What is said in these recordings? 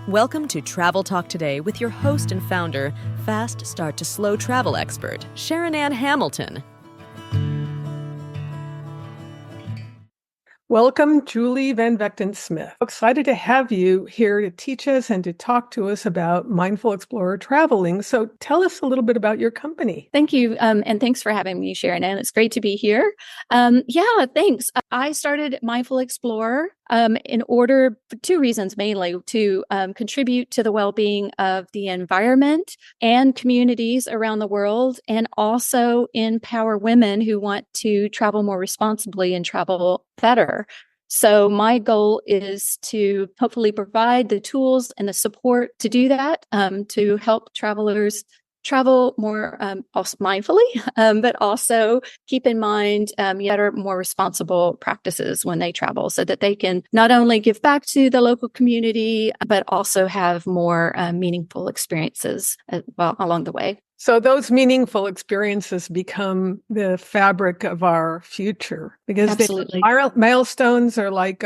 Welcome to Travel Talk Today with your host and founder, fast start to slow travel expert, SharonAnn Hamilton. Welcome, Julie Van Vechten-Smith. Excited to have you here to teach us and to talk to us about Mindful Explorer traveling. So tell us a little bit about your company. Thank you. And thanks for having me, SharonAnn. It's great to be here. Thanks. I started Mindful Explorer in order for two reasons, mainly to contribute to the well-being of the environment and communities around the world, and also empower women who want to travel more responsibly and travel better. So my goal is to hopefully provide the tools and the support to do that, to help travelers travel more also mindfully, but also keep in mind better, more responsible practices when they travel, so that they can not only give back to the local community, but also have more meaningful experiences along the way. So those meaningful experiences become the fabric of our future, because Absolutely. Milestones are like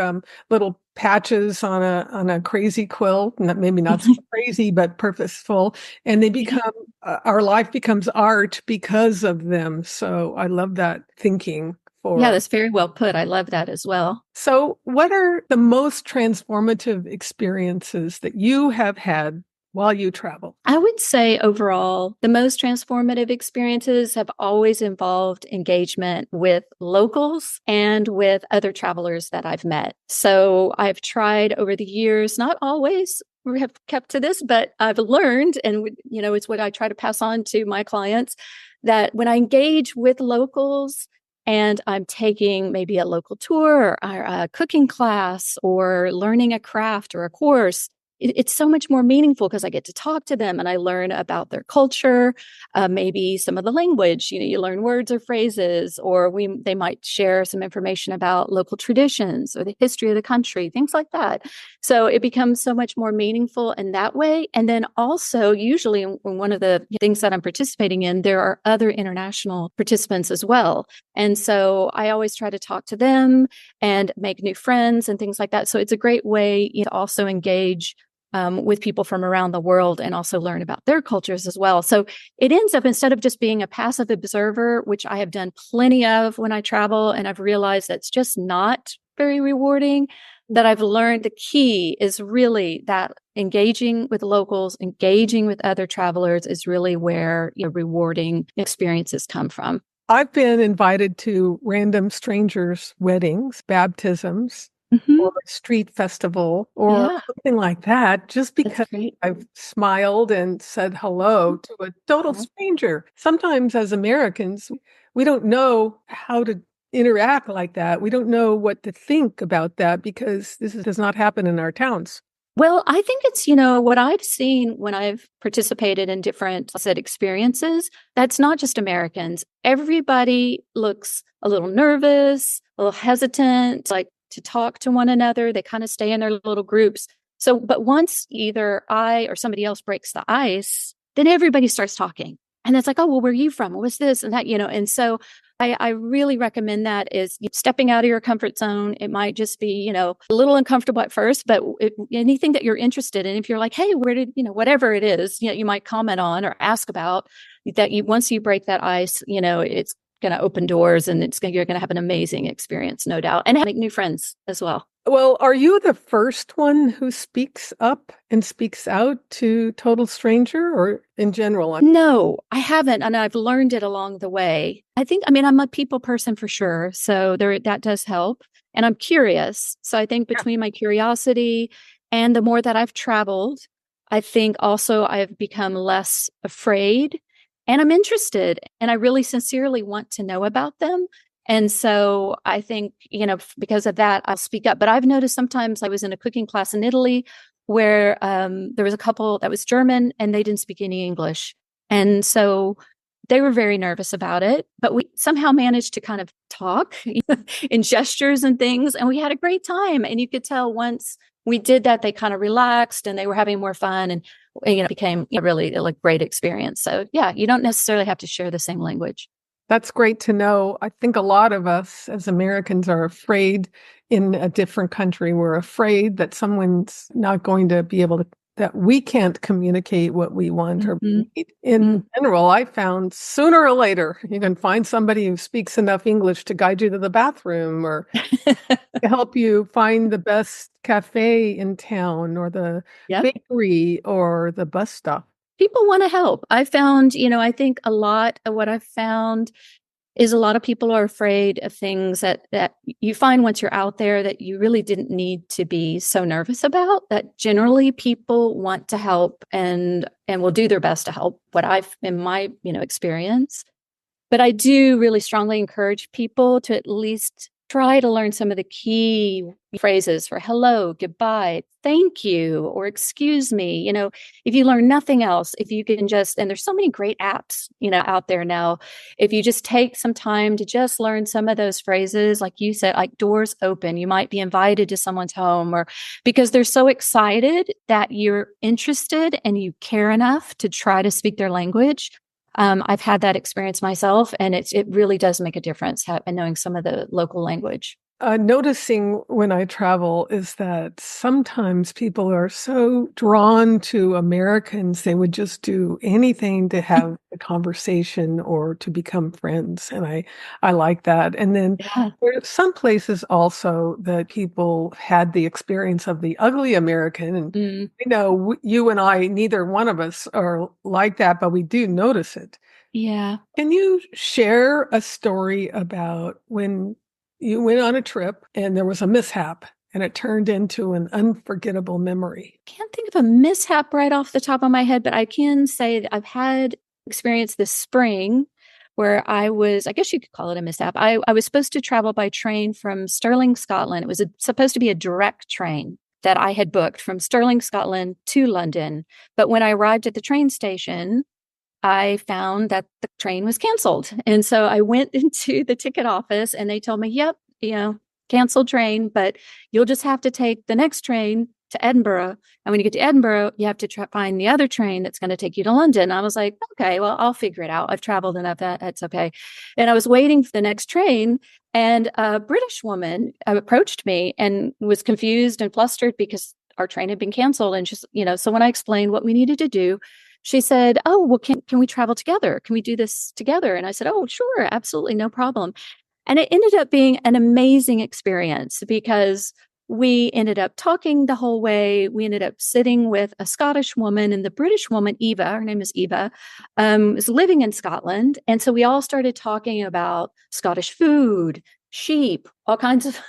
little patches on a crazy quilt, maybe not so crazy, but purposeful, and they become our life becomes art because of them. So I love that thinking. Yeah, that's very well put. I love that as well. So what are the most transformative experiences that you have had while you travel? I would say overall, the most transformative experiences have always involved engagement with locals and with other travelers that I've met. So I've tried over the years, not always we have kept to this, but I've learned, and it's what I try to pass on to my clients, that when I engage with locals and I'm taking maybe a local tour or a cooking class or learning a craft or a course, it's so much more meaningful because I get to talk to them and I learn about their culture, maybe some of the language. You learn words or phrases, or they might share some information about local traditions or the history of the country, things like that. So it becomes so much more meaningful in that way. And then also, usually, in one of the things that I'm participating in, there are other international participants as well. And so I always try to talk to them and make new friends and things like that. So it's a great way to also engage with people from around the world and also learn about their cultures as well. So it ends up, instead of just being a passive observer, which I have done plenty of when I travel, and I've realized that's just not very rewarding, that I've learned the key is really that engaging with locals, engaging with other travelers is really where rewarding experiences come from. I've been invited to random strangers' weddings, baptisms, or a street festival or something like that, just because I've smiled and said hello to a total stranger. Sometimes as Americans, we don't know how to interact like that. We don't know what to think about that because this does not happen in our towns. Well, I think it's, what I've seen when I've participated in different experiences, that's not just Americans. Everybody looks a little nervous, a little hesitant, like to talk to one another. They kind of stay in their little groups. So, but once either I or somebody else breaks the ice, then everybody starts talking. And it's like, oh, well, where are you from? What's this and that, And so I really recommend that is stepping out of your comfort zone. It might just be, a little uncomfortable at first, but anything that you're interested in, if you're like, hey, where did, whatever it is, you might comment on or ask about that. Once you break that ice, it's going to open doors, and you're going to have an amazing experience, no doubt, and make new friends as well. Well, are you the first one who speaks up and speaks out to total stranger, or in general? No, I haven't. And I've learned it along the way. I'm a people person for sure. So that does help. And I'm curious. So I think between my curiosity and the more that I've traveled, I think also I've become less afraid, and I'm interested, and I really sincerely want to know about them. And so I think, because of that, I'll speak up. But I've noticed sometimes, I was in a cooking class in Italy where there was a couple that was German and they didn't speak any English. And so they were very nervous about it, but we somehow managed to kind of talk in gestures and things. And we had a great time. And you could tell once we did that, they kind of relaxed and they were having more fun, and it became really a great experience. So yeah, you don't necessarily have to share the same language. That's great to know. I think a lot of us as Americans are afraid in a different country. We're afraid that someone's not going to be able to that we can't communicate what we want or need. In general, I found sooner or later, you can find somebody who speaks enough English to guide you to the bathroom or to help you find the best cafe in town or the bakery or the bus stop. People want to help. I found, I think a lot of what I've found is a lot of people are afraid of things that you find once you're out there that you really didn't need to be so nervous about, that generally people want to help and will do their best to help, what I've in my, experience. But I do really strongly encourage people to at least try to learn some of the key phrases for hello, goodbye, thank you, or excuse me. If you learn nothing else, if you can just, and there's so many great apps, out there now, if you just take some time to just learn some of those phrases, like you said, like doors open, you might be invited to someone's home, or because they're so excited that you're interested and you care enough to try to speak their language. I've had that experience myself, and it really does make a difference knowing some of the local language. Noticing when I travel is that sometimes people are so drawn to Americans, they would just do anything to have a conversation or to become friends. And I like that. And then there are some places also that people had the experience of the ugly American. And you and I, neither one of us are like that, but we do notice it. Yeah. Can you share a story about when you went on a trip and there was a mishap and it turned into an unforgettable memory? Can't think of a mishap right off the top of my head, but I can say that I've had experience this spring where I guess you could call it a mishap. I was supposed to travel by train from Stirling, Scotland. It was supposed to be a direct train that I had booked from Stirling, Scotland to London. But when I arrived at the train station, I found that the train was canceled. And so I went into the ticket office and they told me, yep, canceled train, but you'll just have to take the next train to Edinburgh. And when you get to Edinburgh, you have to find the other train that's going to take you to London. I was like, okay, well, I'll figure it out. I've traveled enough. That's okay. And I was waiting for the next train, and a British woman approached me and was confused and flustered because our train had been canceled. And just, so when I explained what we needed to do, she said, oh, well, can we travel together? Can we do this together? And I said, oh, sure, absolutely, no problem. And it ended up being an amazing experience because we ended up talking the whole way. We ended up sitting with a Scottish woman, and the British woman, Eva, her name is Eva, was living in Scotland. And so we all started talking about Scottish food, sheep, all kinds of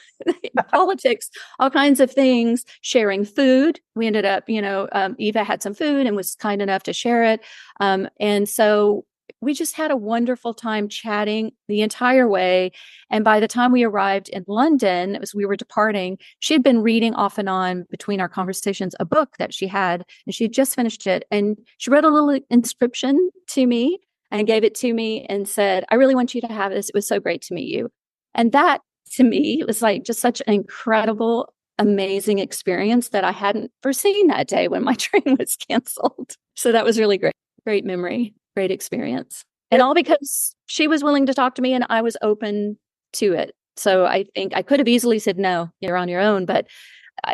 politics, all kinds of things, sharing food. We ended up, Eva had some food and was kind enough to share it. And so we just had a wonderful time chatting the entire way. And by the time we arrived in London, as we were departing, she had been reading off and on between our conversations a book that she had, and she had just finished it. And she read a little inscription to me and gave it to me and said, I really want you to have this. It was so great to meet you. And that, to me, was like just such an incredible, amazing experience that I hadn't foreseen that day when my train was canceled. So that was really great. Great memory, great experience. And all because she was willing to talk to me and I was open to it. So I think I could have easily said, no, you're on your own. But,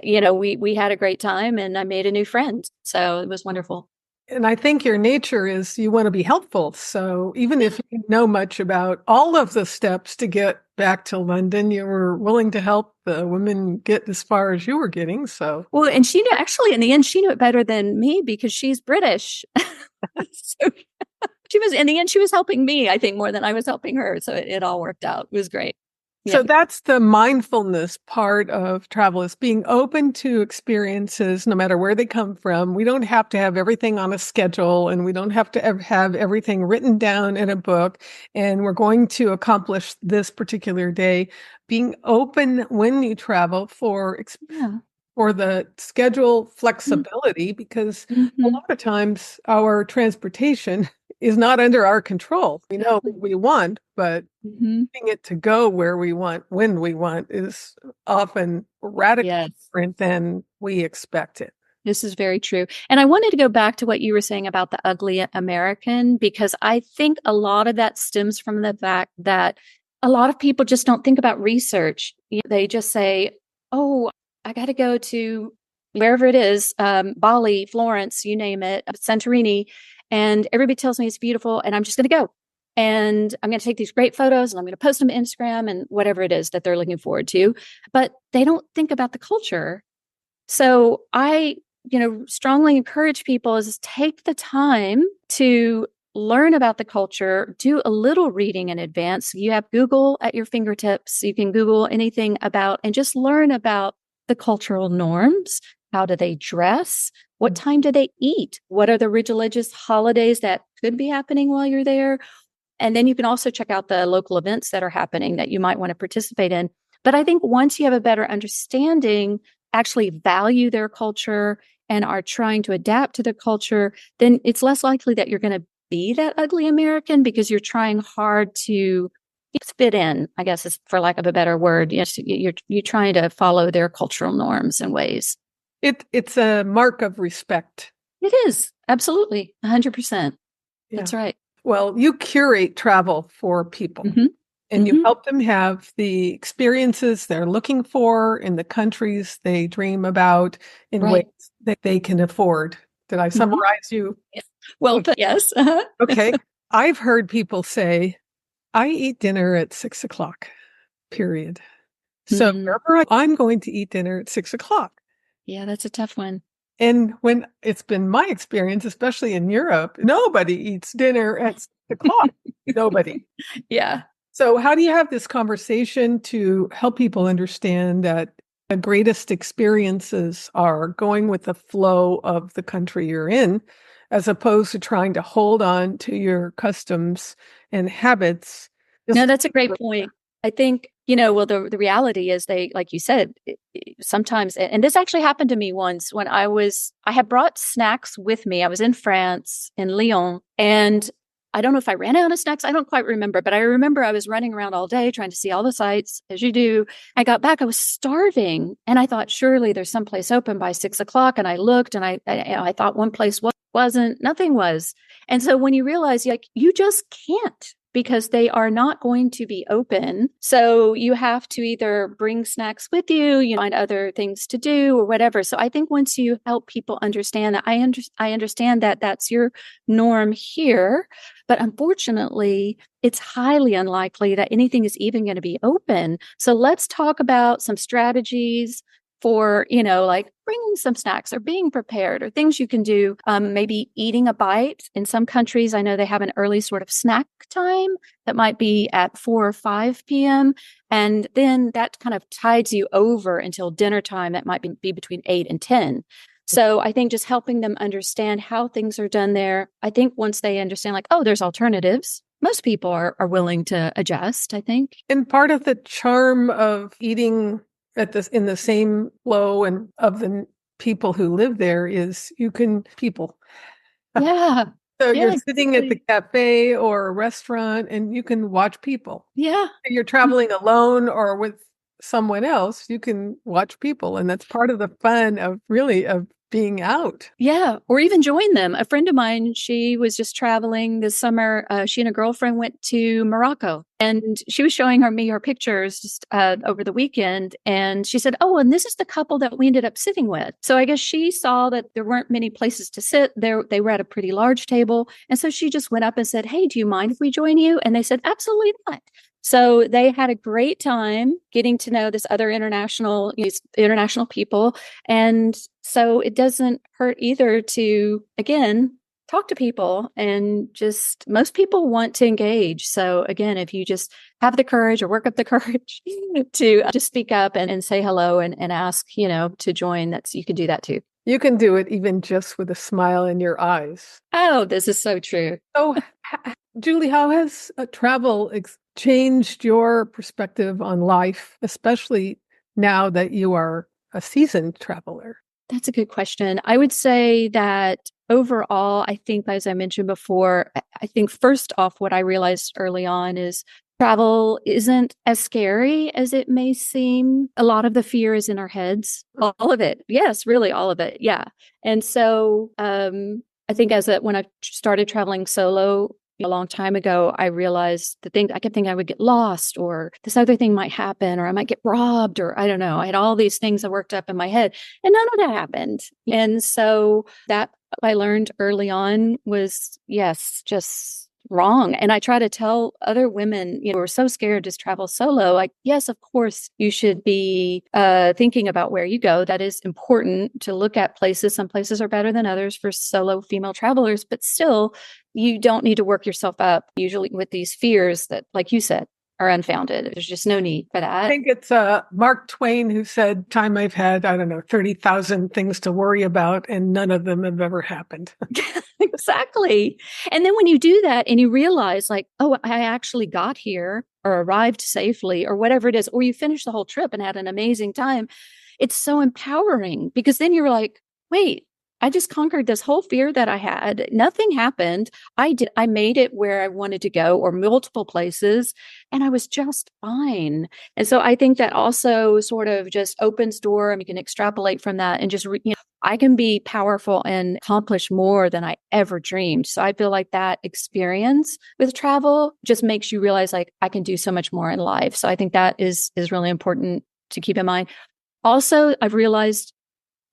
we had a great time and I made a new friend. So it was wonderful. And I think your nature is you want to be helpful. So even if you know much about all of the steps to get back to London, you were willing to help the women get as far as you were getting. So, well, and she knew, actually, in the end, she knew it better than me because she's British. So she was, in the end, she was helping me, I think, more than I was helping her. So it all worked out. It was great. So that's the mindfulness part of travel, is being open to experiences no matter where they come from. We don't have to have everything on a schedule, and we don't have to have everything written down in a book. And we're going to accomplish this particular day. Being open when you travel for the schedule flexibility, because a lot of times our transportation is not under our control. We know what we want, but getting it to go where we want, when we want, is often radically different than we expect it. This is very true. And I wanted to go back to what you were saying about the ugly American, because I think a lot of that stems from the fact that a lot of people just don't think about research. They just say, oh, I got to go to, wherever it is, Bali, Florence, you name it, Santorini. And everybody tells me it's beautiful and I'm just going to go. And I'm going to take these great photos and I'm going to post them to Instagram and whatever it is that they're looking forward to. But they don't think about the culture. So I, strongly encourage people is take the time to learn about the culture, do a little reading in advance. You have Google at your fingertips. You can Google anything about and just learn about the cultural norms. How do they dress? What time do they eat? What are the religious holidays that could be happening while you're there? And then you can also check out the local events that are happening that you might want to participate in. But I think once you have a better understanding, actually value their culture and are trying to adapt to their culture, then it's less likely that you're going to be that ugly American because you're trying hard to fit in, I guess is for lack of a better word. Yes, you're trying to follow their cultural norms and ways. It's a mark of respect. It is. Absolutely. 100%. Yeah. That's right. Well, you curate travel for people and you help them have the experiences they're looking for in the countries they dream about in ways that they can afford. Did I summarize you? Yes. Well, yes. Okay. I've heard people say, I eat dinner at 6:00, period. So remember, I'm going to eat dinner at 6:00. Yeah, that's a tough one. And when it's been my experience, especially in Europe, nobody eats dinner at 6:00. Nobody. Yeah. So how do you have this conversation to help people understand that the greatest experiences are going with the flow of the country you're in, as opposed to trying to hold on to your customs and habits? No, that's a great point. I think, the reality is they, like you said, sometimes, and this actually happened to me once when I had brought snacks with me. I was in France, in Lyon, and I don't know if I ran out of snacks. I don't quite remember, but I remember I was running around all day trying to see all the sights, as you do. I got back, I was starving, and I thought, surely there's some place open by 6:00. And I looked, and I thought one place wasn't, nothing was. And so when you realize, you just can't, because they are not going to be open. So you have to either bring snacks with you, find other things to do or whatever. So I think once you help people understand that, I understand that that's your norm here, but unfortunately, it's highly unlikely that anything is even going to be open. So let's talk about some strategies for, like bringing some snacks or being prepared or things you can do, maybe eating a bite. In some countries, I know they have an early sort of snack time that might be at 4 or 5 p.m. And then that kind of tides you over until dinner time. That might be between 8 and 10. So I think just helping them understand how things are done there. I think once they understand there's alternatives, most people are willing to adjust, I think. And part of the charm of eating in the same flow and of the people who live there is people. Yeah. So you're sitting at the cafe or a restaurant and you can watch people. Yeah. If you're traveling alone or with someone else, you can watch people. And that's part of the fun of being out. Yeah. Or even join them. A friend of mine, she was just traveling this summer. She and a girlfriend went to Morocco and she was showing me her pictures just over the weekend. And she said, oh, and this is the couple that we ended up sitting with. So I guess she saw that there weren't many places to sit there. They were at a pretty large table. And so she just went up and said, hey, do you mind if we join you? And they said, absolutely not. So they had a great time getting to know these international people. And so it doesn't hurt either to, again, talk to people, and just most people want to engage. So again, if you just have the courage or work up the courage to just speak up and say hello and ask, to join, you can do that too. You can do it even just with a smile in your eyes. Oh, this is so true. So, Julie, how has travel changed your perspective on life, especially now that you are a seasoned traveler? That's a good question. I would say that overall, I think, as I mentioned before, I think first off, what I realized early on is travel isn't as scary as it may seem. A lot of the fear is in our heads. All of it. Yes, really all of it. Yeah. And so I think when I started traveling solo, a long time ago, I realized I kept thinking I would get lost, or this other thing might happen, or I might get robbed, or I don't know. I had all these things that worked up in my head, and none of that happened. And so that I learned early on was, yes, just wrong. And I try to tell other women, who are so scared to travel solo, like, yes, of course, you should be thinking about where you go. That is important to look at places. Some places are better than others for solo female travelers, but still, you don't need to work yourself up usually with these fears that, like you said, are unfounded. There's just no need for that. I think it's Mark Twain who said, time I've had, 30,000 things to worry about, and none of them have ever happened. Exactly. And then when you do that and you realize like, oh, I actually got here or arrived safely or whatever it is, or you finish the whole trip and had an amazing time, it's so empowering because then you're like, wait, I just conquered this whole fear that I had. Nothing happened. I made it where I wanted to go or multiple places, and I was just fine. And so I think that also sort of just opens door, and you can extrapolate from that and just, I can be powerful and accomplish more than I ever dreamed. So I feel like that experience with travel just makes you realize like I can do so much more in life. So I think that is really important to keep in mind. Also, I've realized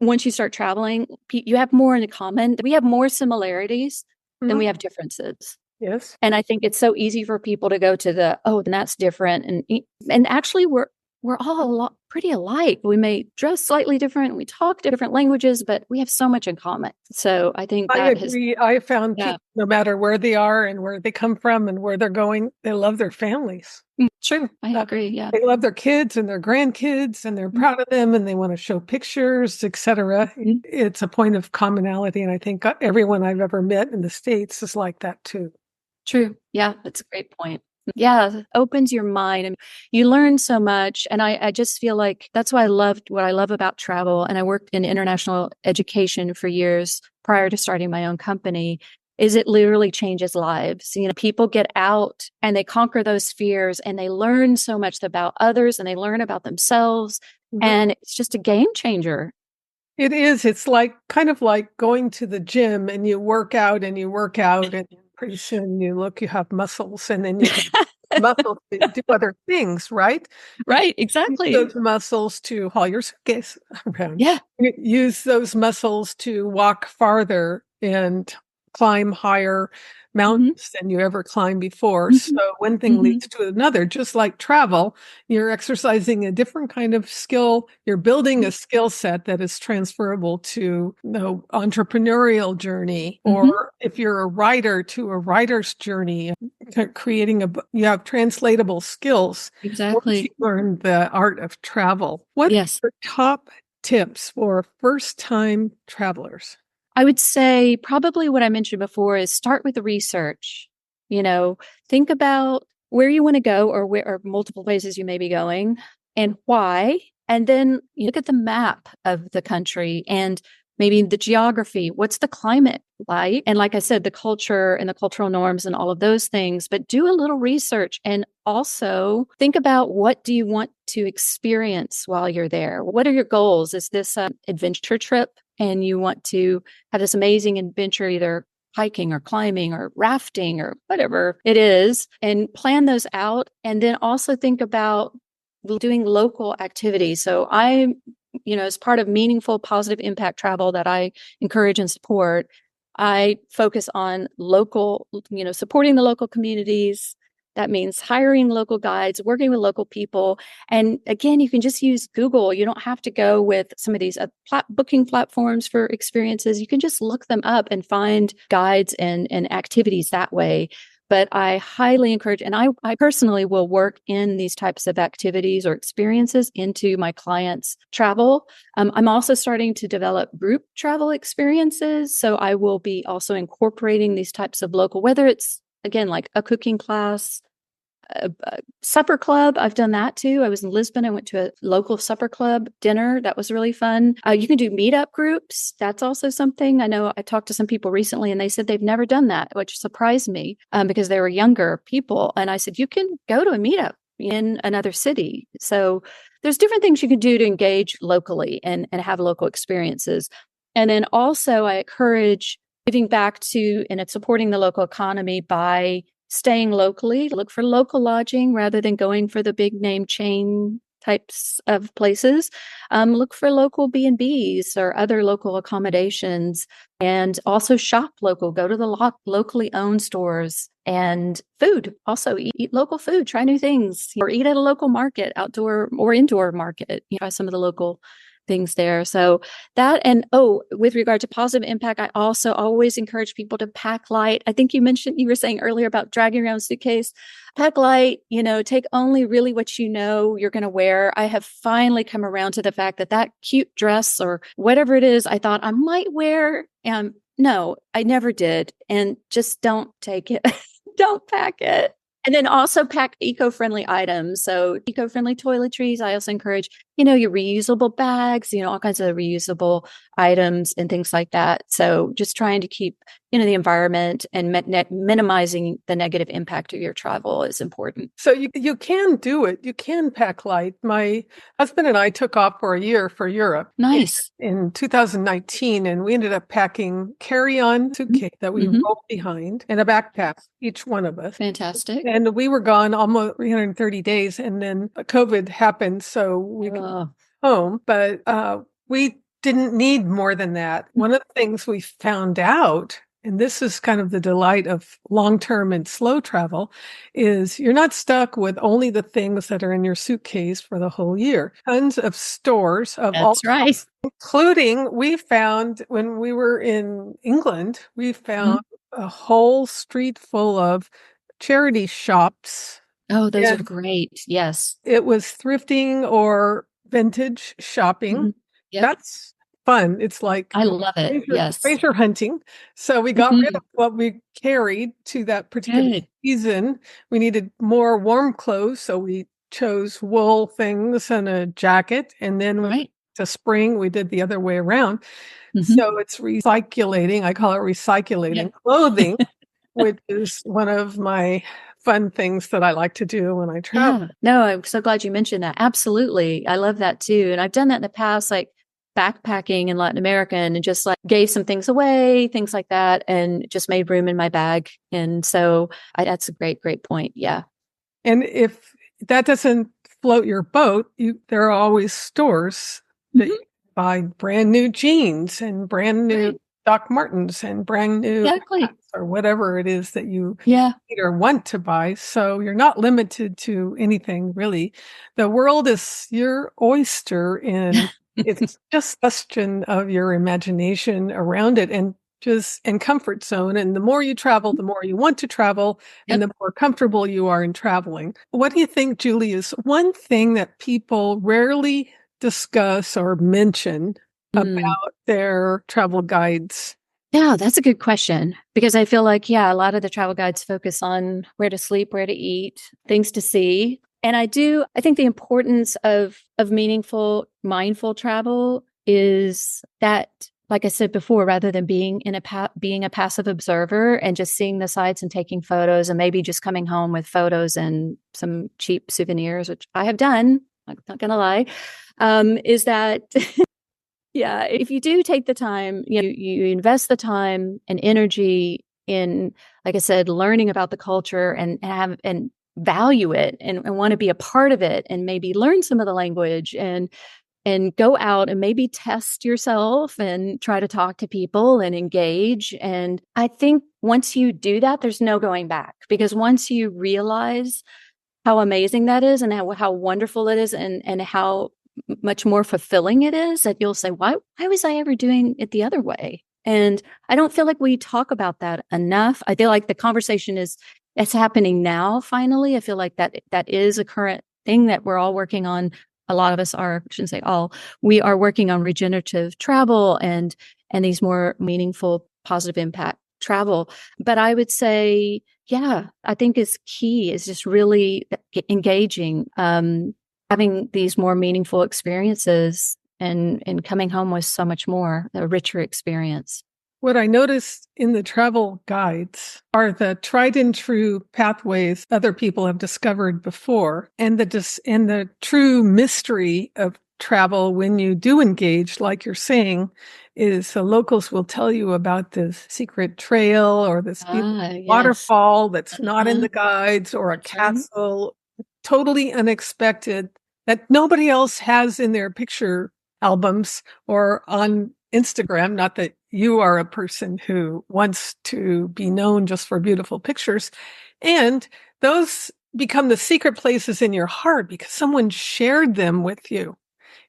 once you start traveling, you have more in common. We have more similarities than we have differences. Yes. And I think it's so easy for people to go to then that's different. And actually we're all pretty alike. We may dress slightly different. We talk different languages, but we have so much in common. So I think I agree. I found people, no matter where they are and where they come from and where they're going, they love their families. True. I agree. Yeah. They love their kids and their grandkids and they're proud of them and they want to show pictures, etc. It's a point of commonality. And I think everyone I've ever met in the States is like that too. True. Yeah. That's a great point. Yeah, it opens your mind and you learn so much. And I just feel like that's why what I love about travel. And I worked in international education for years prior to starting my own company, is it literally changes lives. People get out and they conquer those fears and they learn so much about others and they learn about themselves. And it's just a game changer. It is. It's kind of like going to the gym and you work out and pretty soon you have muscles and then you have muscles to do other things, right? Right, exactly. Use those muscles to haul your suitcase around. Yeah. Use those muscles to walk farther and climb higher mountains than you ever climbed before. So one thing leads to another. Just like travel, you're exercising a different kind of skill. You're building a skill set that is transferable to entrepreneurial journey, or if you're a writer, to a writer's journey, you have translatable skills. Exactly. Once you learn the art of travel. What are your top tips for first-time travelers? I would say probably what I mentioned before is start with the research. Think about where you want to go or multiple places you may be going and why. And then you look at the map of the country and maybe the geography. What's the climate like? And like I said, the culture and the cultural norms and all of those things, but do a little research and also think about what do you want to experience while you're there? What are your goals? Is this an adventure trip? And you want to have this amazing adventure, either hiking or climbing or rafting or whatever it is, and plan those out. And then also think about doing local activities. So as part of meaningful, positive impact travel that I encourage and support, I focus on local, supporting the local communities. That means hiring local guides, working with local people. And again, you can just use Google. You don't have to go with some of these booking platforms for experiences. You can just look them up and find guides and activities that way. But I highly encourage, and I personally will work in these types of activities or experiences into my clients' travel. I'm also starting to develop group travel experiences. So I will be also incorporating these types of local, whether it's again, like a cooking class, a supper club. I've done that too. I was in Lisbon. I went to a local supper club dinner. That was really fun. You can do meetup groups. That's also something. I know I talked to some people recently and they said they've never done that, which surprised me because they were younger people. And I said, you can go to a meetup in another city. So there's different things you can do to engage locally and have local experiences. And then also I encourage giving back to and it's supporting the local economy by staying locally. Look for local lodging rather than going for the big name chain types of places. Look for local B&Bs or other local accommodations, and also shop local. Go to the locally owned stores, and food. Also eat local food. Try new things, or eat at a local market, outdoor or indoor market. Try some of the local things there. So that, and with regard to positive impact, I also always encourage people to pack light. I think you were saying earlier about dragging around a suitcase. Pack light, take only really what you're going to wear. I have finally come around to the fact that cute dress or whatever it is I thought I might wear, no, I never did. And just don't take it. Don't pack it. And then also pack eco-friendly items. So eco-friendly toiletries. I also encourage, your reusable bags, all kinds of reusable items and things like that. So just trying to keep, the environment and minimizing the negative impact of your travel is important. So you can do it. You can pack light. My husband and I took off for a year for Europe. Nice. In 2019, and we ended up packing carry-on suitcase that we rolled behind and a backpack, each one of us. Fantastic. And we were gone almost 330 days, and then COVID happened, so we got home. But we didn't need more than that. One of the things we found out, and this is kind of the delight of long-term and slow travel, is you're not stuck with only the things that are in your suitcase for the whole year. Tons of stores of all right. Including, we found when we were in England, we found a whole street full of charity shops. Oh, those are great. Yes. It was thrifting or vintage shopping. Yep. That's fun. It's like, I love it. treasure hunting. So we got rid of what we carried to that particular season. We needed more warm clothes, so we chose wool things and a jacket. And then to spring, we did the other way around. So it's recycling. I call it recycling clothing, which is one of my fun things that I like to do when I travel. Yeah. No, I'm so glad you mentioned that. Absolutely. I love that too. And I've done that in the past, like backpacking in Latin America, and just like gave some things away, things like that, and just made room in my bag. And so that's a great point. Yeah. And if that doesn't float your boat, there are always stores that you buy brand new jeans and brand new Doc Martens and brand new hats or whatever it is that you need or want to buy. So you're not limited to anything really. The world is your oyster, and it's just a question of your imagination around it and comfort zone. And the more you travel, the more you want to travel, and the more comfortable you are in traveling. What do you think, Julie, is one thing that people rarely discuss or mention about their travel guides? Yeah, that's a good question, because I feel like, a lot of the travel guides focus on where to sleep, where to eat, things to see. And I think the importance of meaningful, mindful travel is that, like I said before, rather than being being a passive observer and just seeing the sights and taking photos and maybe just coming home with photos and some cheap souvenirs, which I have done, I'm not going to lie, is that if you do take the time, you invest the time and energy in, like I said, learning about the culture and value it and want to be a part of it, and maybe learn some of the language and go out and maybe test yourself and try to talk to people and engage. And I think once you do that, there's no going back, because once you realize how amazing that is and how wonderful it is and how much more fulfilling it is, that you'll say, why was I ever doing it the other way? And I don't feel like we talk about that enough. I feel like the conversation it's happening now, finally. I feel like that is a current thing that we're all working on. A lot of us are, I shouldn't say all, we are working on regenerative travel and these more meaningful, positive impact travel. But I would say, I think is key is just really engaging, having these more meaningful experiences and coming home with so much more, a richer experience. What I noticed in the travel guides are the tried and true pathways other people have discovered before, and the true mystery of travel, when you do engage, like you're saying, is the locals will tell you about this secret trail or this beautiful waterfall that's not in the guides, or a castle, totally unexpected, that nobody else has in their picture albums or on Instagram. Not that you are a person who wants to be known just for beautiful pictures. And those become the secret places in your heart because someone shared them with you.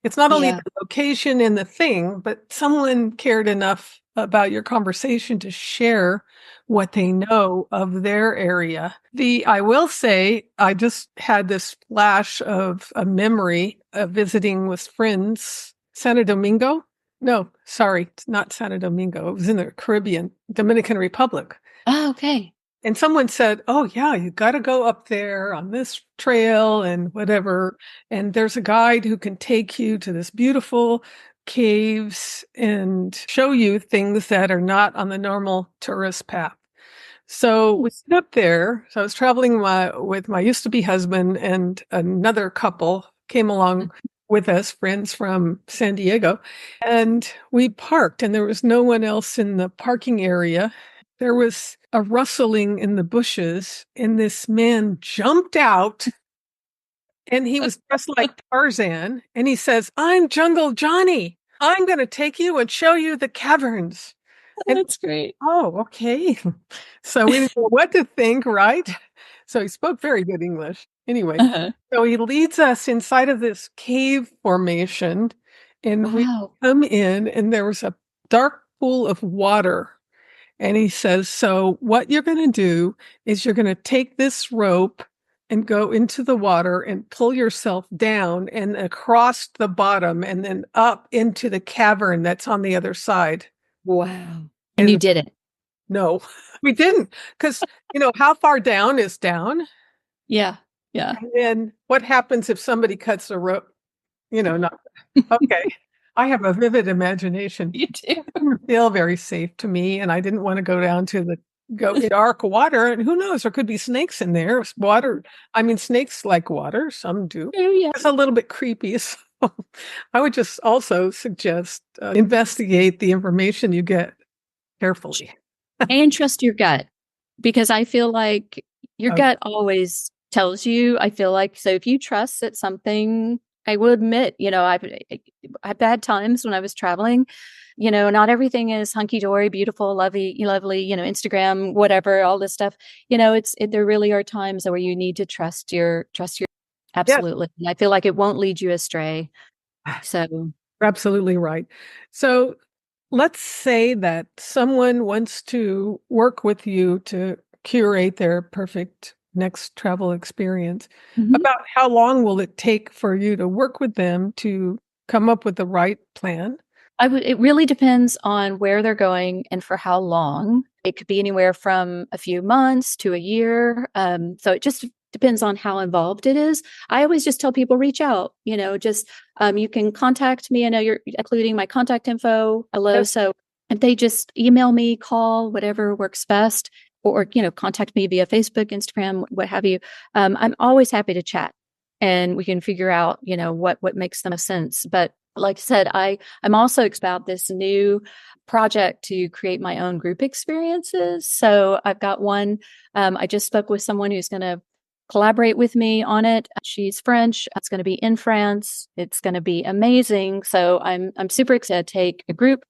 It's not only the location and the thing, but someone cared enough about your conversation to share what they know of their area. I will say, I just had this flash of a memory of visiting with friends, Santo Domingo. No, sorry, it's not Santo Domingo. It was in the Caribbean, Dominican Republic. Oh, okay. And someone said, oh, yeah, you got to go up there on this trail and whatever. And there's a guide who can take you to this beautiful caves and show you things that are not on the normal tourist path. So we went up there. So I was traveling with my used-to-be husband, and another couple came along with us, friends from San Diego. And we parked, and there was no one else in the parking area. There was a rustling in the bushes, and this man jumped out, and he was dressed like Tarzan, and he says, I'm Jungle Johnny. I'm going to take you and show you the caverns. And, that's great. Oh, okay. So we didn't know what to think, right? So he spoke very good English. Anyway, so he leads us inside of this cave formation, and we come in, and there was a dark pool of water. And he says, so what you're going to do is you're going to take this rope and go into the water and pull yourself down and across the bottom and then up into the cavern that's on the other side. Wow. And you did it? No, we didn't. Because, how far down is down? Yeah. Yeah. And then what happens if somebody cuts a rope? Not. Okay. I have a vivid imagination. You do. It didn't feel very safe to me, and I didn't want to go down to dark water. And who knows? There could be snakes in there. Snakes like water. Some do. Oh, yeah. It's a little bit creepy. So I would just also suggest investigate the information you get carefully. And trust your gut, because I feel like your gut always tells you. I feel like, so if you trust that something, I will admit, I've had times when I was traveling, not everything is hunky-dory, beautiful, lovely, Instagram, whatever, all this stuff. There really are times where you need to trust your, absolutely. Yes. And I feel like it won't lead you astray. So you're absolutely right. So let's say that someone wants to work with you to curate their perfect next travel experience. About how long will it take for you to work with them to come up with the right plan? It really depends on where they're going and for how long. It could be anywhere from a few months to a year. So it just depends on how involved it is. I always just tell people, reach out, you can contact me. I know you're including my contact info below. Yes. So if they just email me, call, whatever works best, or contact me via Facebook, Instagram, what have you. I'm always happy to chat, and we can figure out, what makes the most sense. But like I said, I'm also about this new project to create my own group experiences. So I've got one. I just spoke with someone who's going to collaborate with me on it. She's French. It's going to be in France. It's going to be amazing. So I'm super excited to take a group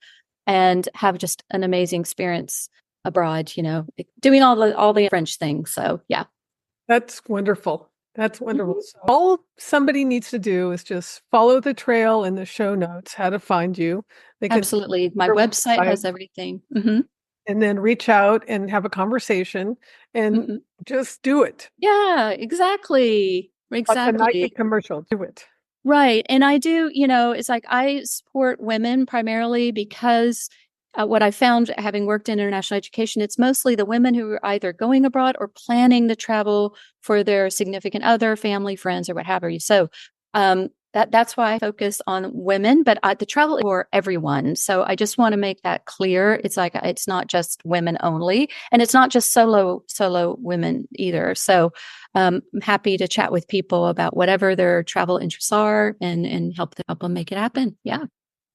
and have just an amazing experience abroad, doing all the French things. So yeah. That's wonderful. That's wonderful. So all somebody needs to do is just follow the trail in the show notes, how to find you. They can absolutely. My website has everything. And then reach out and have a conversation and just do it. Yeah, exactly. Like a Nike commercial, do it. Right. And I do, it's like I support women primarily because what I found, having worked in international education, it's mostly the women who are either going abroad or planning to travel for their significant other, family, friends, or what have you. So That's why I focus on women, but the travel is for everyone. So I just want to make that clear. It's like, it's not just women only, and it's not just solo women either. So I'm happy to chat with people about whatever their travel interests are and help them make it happen. Yeah.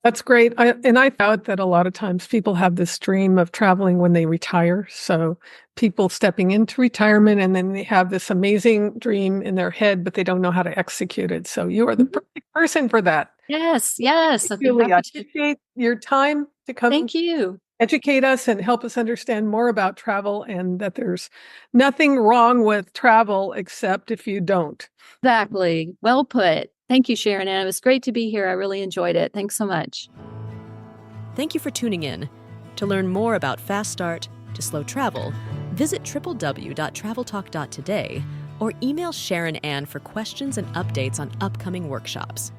That's great. I thought that a lot of times people have this dream of traveling when they retire. So people stepping into retirement and then they have this amazing dream in their head, but they don't know how to execute it. So you are the perfect person for that. Yes. Julie, I appreciate your time to come. Thank you. Educate us and help us understand more about travel, and that there's nothing wrong with travel except if you don't. Exactly. Well put. Thank you, SharonAnn. It was great to be here. I really enjoyed it. Thanks so much. Thank you for tuning in. To learn more about Fast Start to Slow Travel, visit www.traveltalk.today or email SharonAnn for questions and updates on upcoming workshops.